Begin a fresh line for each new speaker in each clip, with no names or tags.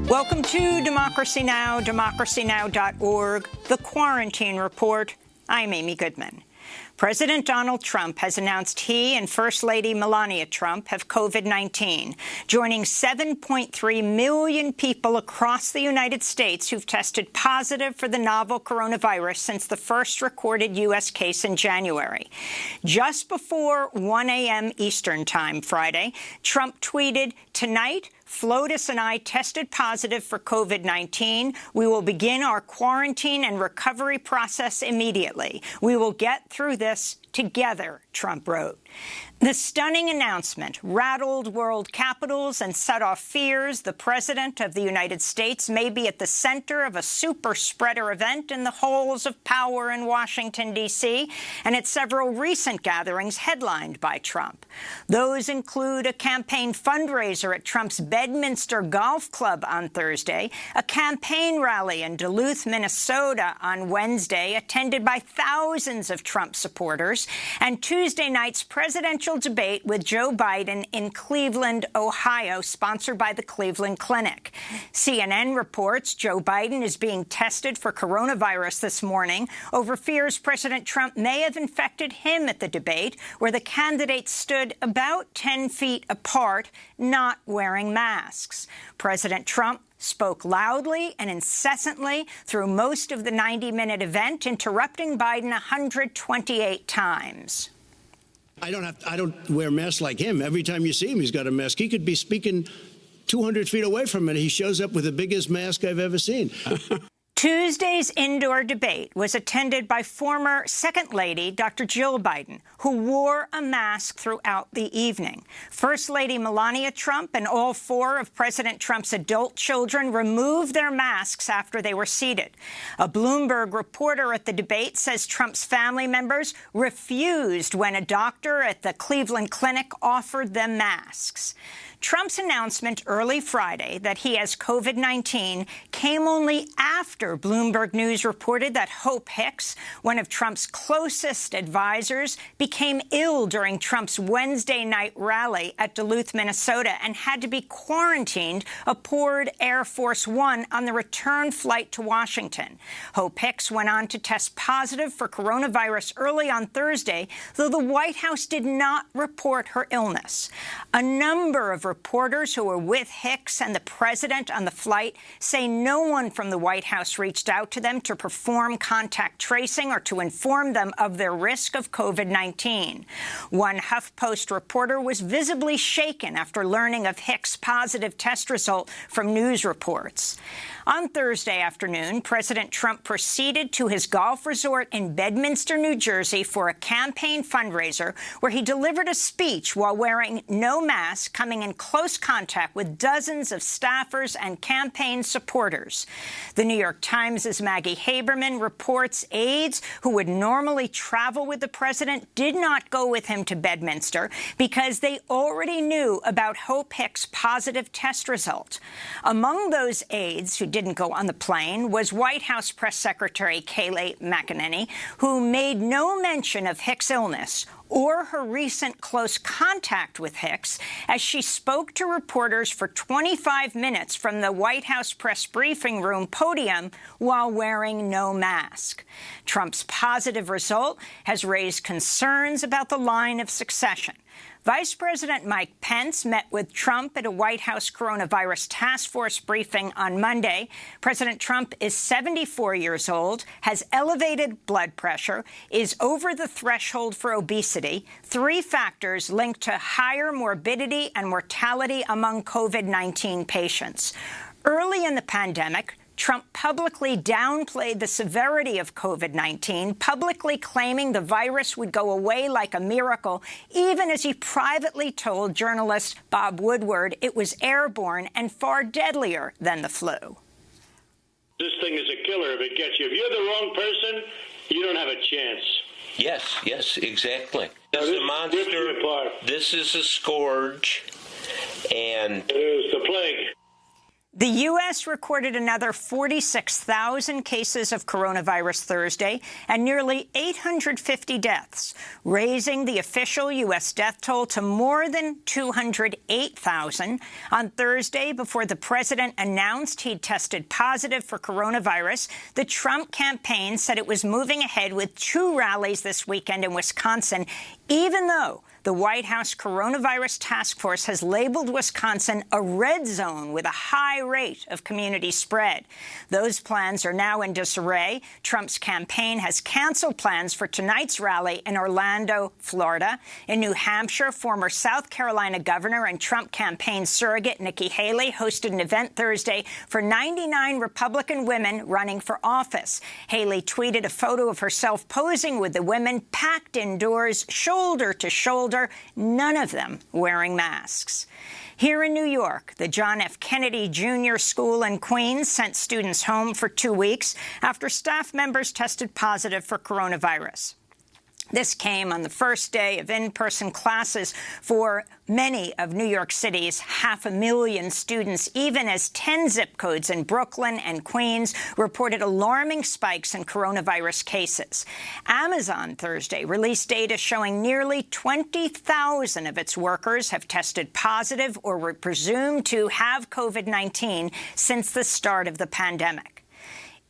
Welcome to Democracy Now!, democracynow.org, The Quarantine Report. I'm Amy Goodman. President Donald Trump has announced he and First Lady Melania Trump have COVID-19, joining 7.3 million people across the United States who've tested positive for the novel coronavirus since the first recorded U.S. case in January. Just before 1 a.m. Eastern Time Friday, Trump tweeted, "Tonight, Flotus and I tested positive for COVID-19. We will begin our quarantine and recovery process immediately. We will get through this together," Trump wrote. The stunning announcement rattled world capitals and set off fears the President of the United States may be at the center of a super spreader event in the halls of power in Washington, D.C., and at several recent gatherings headlined by Trump. Those include a campaign fundraiser at Trump's Bedminster Golf Club on Thursday, a campaign rally in Duluth, Minnesota on Wednesday, attended by thousands of Trump supporters, and Tuesday night's presidential debate with Joe Biden in Cleveland, Ohio, sponsored by the Cleveland Clinic. CNN reports Joe Biden is being tested for coronavirus this morning over fears President Trump may have infected him at the debate, where the candidates stood about 10 feet apart, not wearing masks. President Trump spoke loudly and incessantly through most of the 90-minute event, interrupting Biden 128 times.
I don't wear masks like him. Every time you see him, he's got a mask. He could be speaking 200 feet away from it. He shows up with the biggest mask I've ever seen.
Tuesday's indoor debate was attended by former Second Lady Dr. Jill Biden, who wore a mask throughout the evening. First Lady Melania Trump and all four of President Trump's adult children removed their masks after they were seated. A Bloomberg reporter at the debate says Trump's family members refused when a doctor at the Cleveland Clinic offered them masks. Trump's announcement early Friday that he has COVID-19 came only after Bloomberg News reported that Hope Hicks, one of Trump's closest advisors, became ill during Trump's Wednesday night rally at Duluth, Minnesota, and had to be quarantined aboard Air Force One on the return flight to Washington. Hope Hicks went on to test positive for coronavirus early on Thursday, though the White House did not report her illness. A number of reporters who were with Hicks and the president on the flight say no one from the White House reached out to them to perform contact tracing or to inform them of their risk of COVID-19. One HuffPost reporter was visibly shaken after learning of Hicks' positive test result from news reports. On Thursday afternoon, President Trump proceeded to his golf resort in Bedminster, New Jersey, for a campaign fundraiser where he delivered a speech while wearing no mask, coming in close contact with dozens of staffers and campaign supporters. The New York Times' Maggie Haberman reports aides who would normally travel with the president did not go with him to Bedminster because they already knew about Hope Hicks' positive test result. Among those aides who didn't go on the plane was White House Press Secretary Kayleigh McEnany, who made no mention of Hicks' illness or her recent close contact with Hicks, as she spoke to reporters for 25 minutes from the White House press briefing room podium while wearing no mask. Trump's positive result has raised concerns about the line of succession. Vice President Mike Pence met with Trump at a White House coronavirus task force briefing on Monday. President Trump is 74 years old, has elevated blood pressure, is over the threshold for obesity, three factors linked to higher morbidity and mortality among COVID-19 patients. Early in the pandemic, Trump publicly downplayed the severity of COVID-19, publicly claiming the virus would go away like a miracle, even as he privately told journalist Bob Woodward it was airborne and far deadlier than the flu.
This thing is a killer if it gets you. If you're the wrong person, you don't have a chance.
Yes, exactly. This is a monster. This is a scourge. And
it is the plague.
The U.S. recorded another 46,000 cases of coronavirus Thursday and nearly 850 deaths, raising the official U.S. death toll to more than 208,000. On Thursday, before the president announced he'd tested positive for coronavirus, the Trump campaign said it was moving ahead with 2 rallies this weekend in Wisconsin, even though the White House Coronavirus Task Force has labeled Wisconsin a red zone with a high rate of community spread. Those plans are now in disarray. Trump's campaign has canceled plans for tonight's rally in Orlando, Florida. In New Hampshire, former South Carolina governor and Trump campaign surrogate Nikki Haley hosted an event Thursday for 99 Republican women running for office. Haley tweeted a photo of herself posing with the women packed indoors, shoulder to shoulder, none of them wearing masks. Here in New York, the John F. Kennedy Jr. School in Queens sent students home for 2 weeks after staff members tested positive for coronavirus. This came on the first day of in-person classes for many of New York City's 500,000 students, even as 10 zip codes in Brooklyn and Queens reported alarming spikes in coronavirus cases. Amazon Thursday released data showing nearly 20,000 of its workers have tested positive or were presumed to have COVID-19 since the start of the pandemic.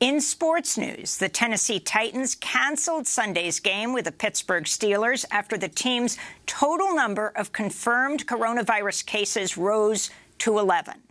In sports news, the Tennessee Titans canceled Sunday's game with the Pittsburgh Steelers after the team's total number of confirmed coronavirus cases rose to 11.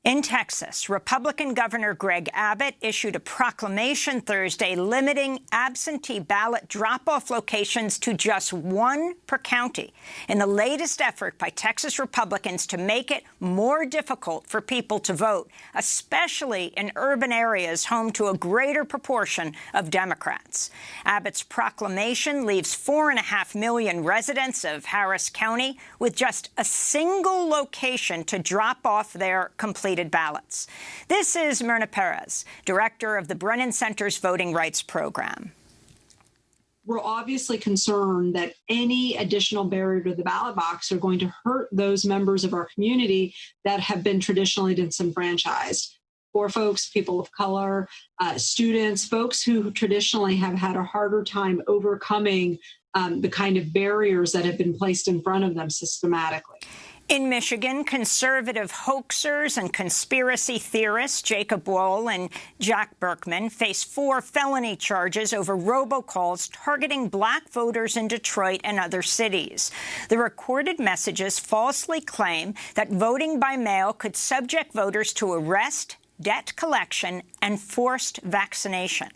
In Texas, Republican Governor Greg Abbott issued a proclamation Thursday limiting absentee ballot drop-off locations to just 1 per county in the latest effort by Texas Republicans to make it more difficult for people to vote, especially in urban areas home to a greater proportion of Democrats. Abbott's proclamation leaves 4.5 million residents of Harris County with just a single location to drop off their completed ballots. This is Myrna Perez, director of the Brennan Center's Voting Rights Program.
We're obviously concerned that any additional barrier to the ballot box are going to hurt those members of our community that have been traditionally disenfranchised. Poor folks, people of color, students, folks who traditionally have had a harder time overcoming the kind of barriers that have been placed in front of them systematically.
In Michigan, conservative hoaxers and conspiracy theorists Jacob Wohl and Jack Berkman face 4 felony charges over robocalls targeting black voters in Detroit and other cities. The recorded messages falsely claim that voting by mail could subject voters to arrest, debt collection, and forced vaccination.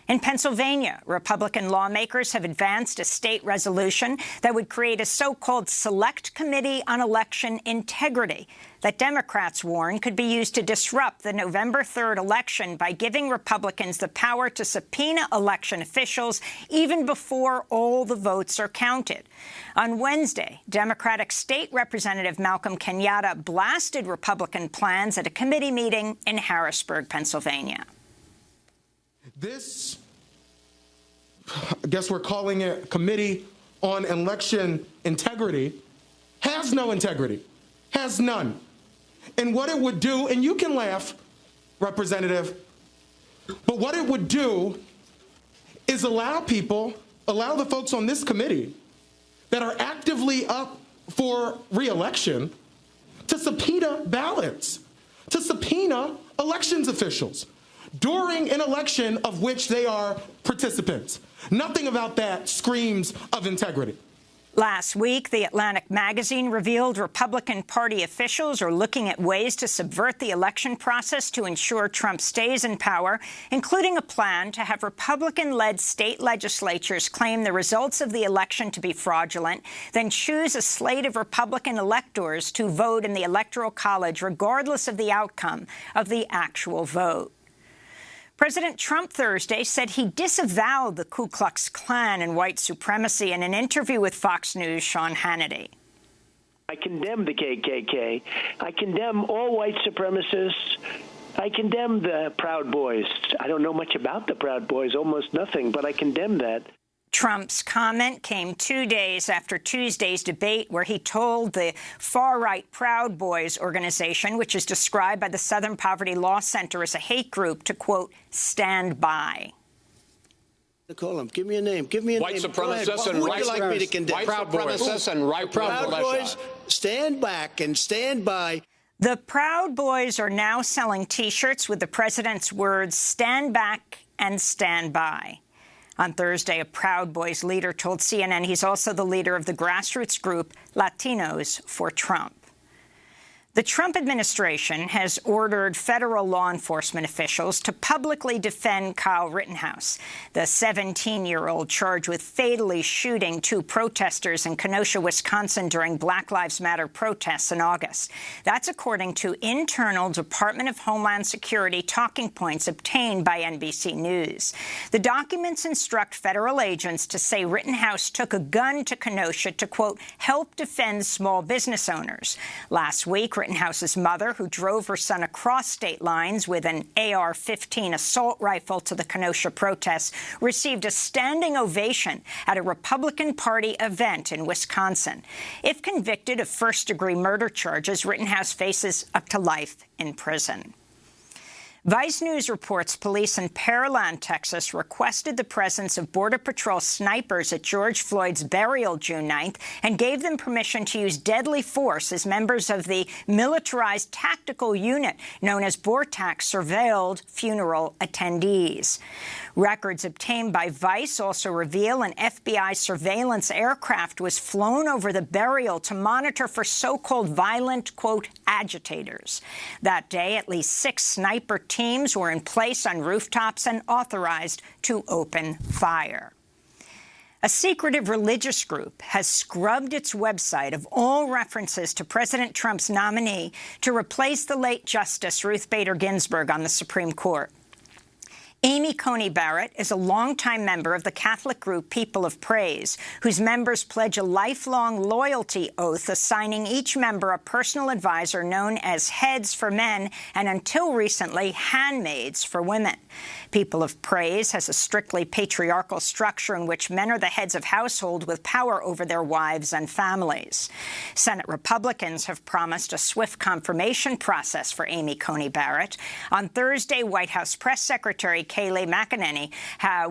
In Pennsylvania, Republican lawmakers have advanced a state resolution that would create a so-called Select Committee on Election Integrity that Democrats warn could be used to disrupt the November 3rd election by giving Republicans the power to subpoena election officials even before all the votes are counted. On Wednesday, Democratic State Representative Malcolm Kenyatta blasted Republican plans at a committee meeting in Harrisburg, Pennsylvania.
This, I guess we're calling it Committee on Election Integrity, has no integrity, has none. And what it would do, and you can laugh, Representative, but what it would do is allow the folks on this committee that are actively up for re-election to subpoena ballots, to subpoena elections officials during an election of which they are participants. Nothing about that screams of integrity.
Last week, The Atlantic magazine revealed Republican Party officials are looking at ways to subvert the election process to ensure Trump stays in power, including a plan to have Republican-led state legislatures claim the results of the election to be fraudulent, then choose a slate of Republican electors to vote in the Electoral College regardless of the outcome of the actual vote. President Trump Thursday said he disavowed the Ku Klux Klan and white supremacy in an interview with Fox News' Sean Hannity.
I condemn the KKK. I condemn all white supremacists. I condemn the Proud Boys. I don't know much about the Proud Boys, almost nothing, but I condemn that.
Trump's comment came 2 days after Tuesday's debate where he told the far-right Proud Boys organization, which is described by the Southern Poverty Law Center as a hate group, to, quote, stand by.
Call him. Give me a name. Give me a
white
name.
supremacists and
Who would
white
you like me to condemn?
White supremacists and right
Proud Boys, stand back and stand by.
The Proud Boys are now selling T-shirts with the president's words, stand back and stand by. On Thursday, a Proud Boys leader told CNN he's also the leader of the grassroots group Latinos for Trump. The Trump administration has ordered federal law enforcement officials to publicly defend Kyle Rittenhouse, the 17-year-old charged with fatally shooting 2 protesters in Kenosha, Wisconsin during Black Lives Matter protests in August. That's according to internal Department of Homeland Security talking points obtained by NBC News. The documents instruct federal agents to say Rittenhouse took a gun to Kenosha to, quote, help defend small business owners. Last week, Rittenhouse's mother, who drove her son across state lines with an AR-15 assault rifle to the Kenosha protests, received a standing ovation at a Republican Party event in Wisconsin. If convicted of first-degree murder charges, Rittenhouse faces up to life in prison. Vice News reports police in Pearland, Texas, requested the presence of Border Patrol snipers at George Floyd's burial June 9th and gave them permission to use deadly force as members of the militarized tactical unit known as BORTAC surveilled funeral attendees. Records obtained by Vice also reveal an FBI surveillance aircraft was flown over the burial to monitor for so-called violent, quote, agitators. That day, at least 6 sniper teams were in place on rooftops and authorized to open fire. A secretive religious group has scrubbed its website of all references to President Trump's nominee to replace the late Justice Ruth Bader Ginsburg on the Supreme Court. Amy Coney Barrett is a longtime member of the Catholic group People of Praise, whose members pledge a lifelong loyalty oath assigning each member a personal advisor known as heads for men and, until recently, handmaids for women. People of Praise has a strictly patriarchal structure in which men are the heads of household with power over their wives and families. Senate Republicans have promised a swift confirmation process for Amy Coney Barrett. On Thursday, White House Press Secretary Kayleigh McEnany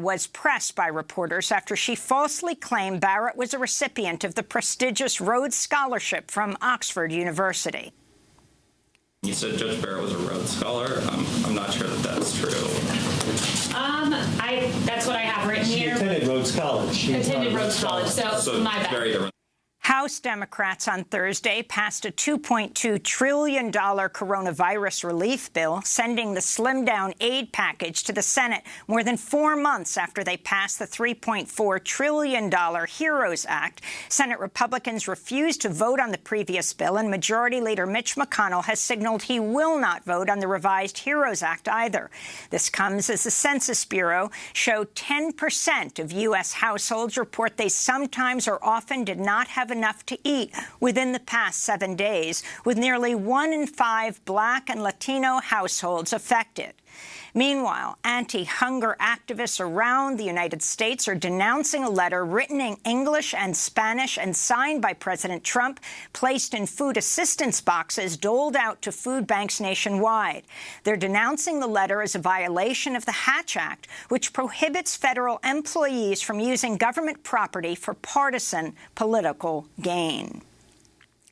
was pressed by reporters after she falsely claimed Barrett was a recipient of the prestigious Rhodes Scholarship from Oxford University.
You said Judge Barrett was a Rhodes Scholar. I'm not sure that that's true.
That's what I have written here.
She attended Rhodes College.
Attended Rhodes College, so my bad.
Very different.
House Democrats on Thursday passed a $2.2 trillion coronavirus relief bill, sending the slimmed-down aid package to the Senate more than 4 months after they passed the $3.4 trillion HEROES Act. Senate Republicans refused to vote on the previous bill, and Majority Leader Mitch McConnell has signaled he will not vote on the revised HEROES Act either. This comes as the Census Bureau showed 10% of U.S. households report they sometimes or often did not have enough to eat within the past 7 days, with nearly 1 in 5 Black and Latino households affected. Meanwhile, anti-hunger activists around the United States are denouncing a letter written in English and Spanish and signed by President Trump, placed in food assistance boxes doled out to food banks nationwide. They're denouncing the letter as a violation of the Hatch Act, which prohibits federal employees from using government property for partisan political gain.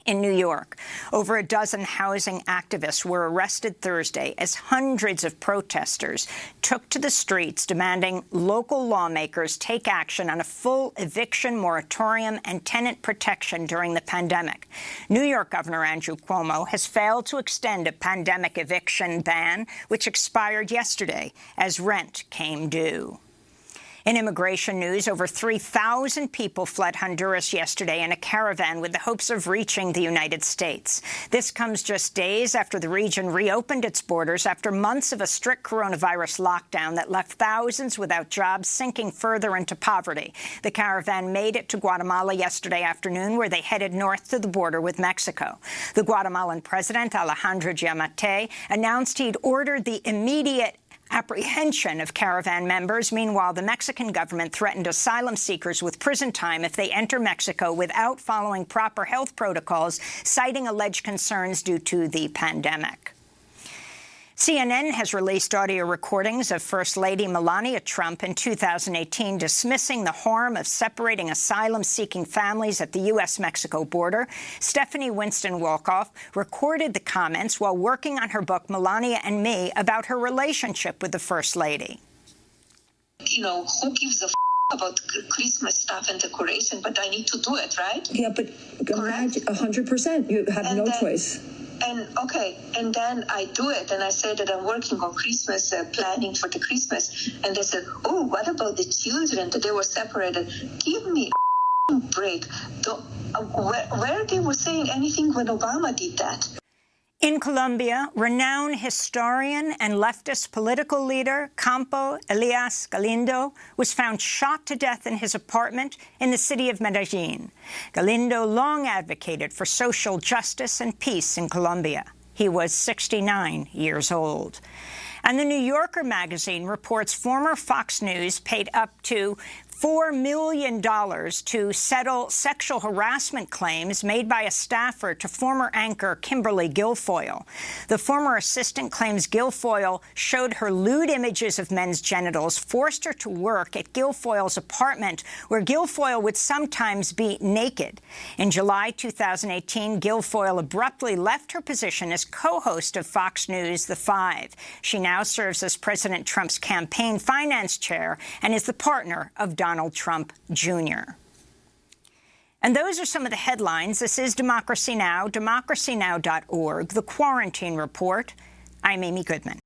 In New York, over a dozen housing activists were arrested Thursday as hundreds of protesters took to the streets demanding local lawmakers take action on a full eviction moratorium and tenant protection during the pandemic. New York Governor Andrew Cuomo has failed to extend a pandemic eviction ban, which expired yesterday as rent came due. In immigration news, over 3,000 people fled Honduras yesterday in a caravan with the hopes of reaching the United States. This comes just days after the region reopened its borders after months of a strict coronavirus lockdown that left thousands without jobs, sinking further into poverty. The caravan made it to Guatemala yesterday afternoon, where they headed north to the border with Mexico. The Guatemalan president, Alejandro Giammattei, announced he'd ordered the immediate apprehension of caravan members. Meanwhile, the Mexican government threatened asylum seekers with prison time if they enter Mexico without following proper health protocols, citing alleged concerns due to the pandemic. CNN has released audio recordings of First Lady Melania Trump in 2018 dismissing the harm of separating asylum-seeking families at the U.S.-Mexico border. Stephanie Winston-Wolkoff recorded the comments while working on her book, Melania and Me, about her relationship with the First Lady.
You know, who gives a about Christmas stuff and decoration, but I need to do it, right?
Yeah, but 100%. You have no choice.
And then I do it, and I say that I'm working on Christmas, planning for the Christmas, and they said, oh, what about the children, that they were separated? Give me a break. Where they were saying anything when Obama did that?
In Colombia, renowned historian and leftist political leader Campo Elias Galindo was found shot to death in his apartment in the city of Medellin. Galindo long advocated for social justice and peace in Colombia. He was 69 years old. And the New Yorker magazine reports former Fox News paid up to $4 million to settle sexual harassment claims made by a staffer to former anchor Kimberly Guilfoyle. The former assistant claims Guilfoyle showed her lewd images of men's genitals, forced her to work at Guilfoyle's apartment, where Guilfoyle would sometimes be naked. In July 2018, Guilfoyle abruptly left her position as co-host of Fox News The Five. She now serves as President Trump's campaign finance chair and is the partner of Donald Trump Jr. And those are some of the headlines. This is Democracy Now!, democracynow.org, The Quarantine Report. I'm Amy Goodman.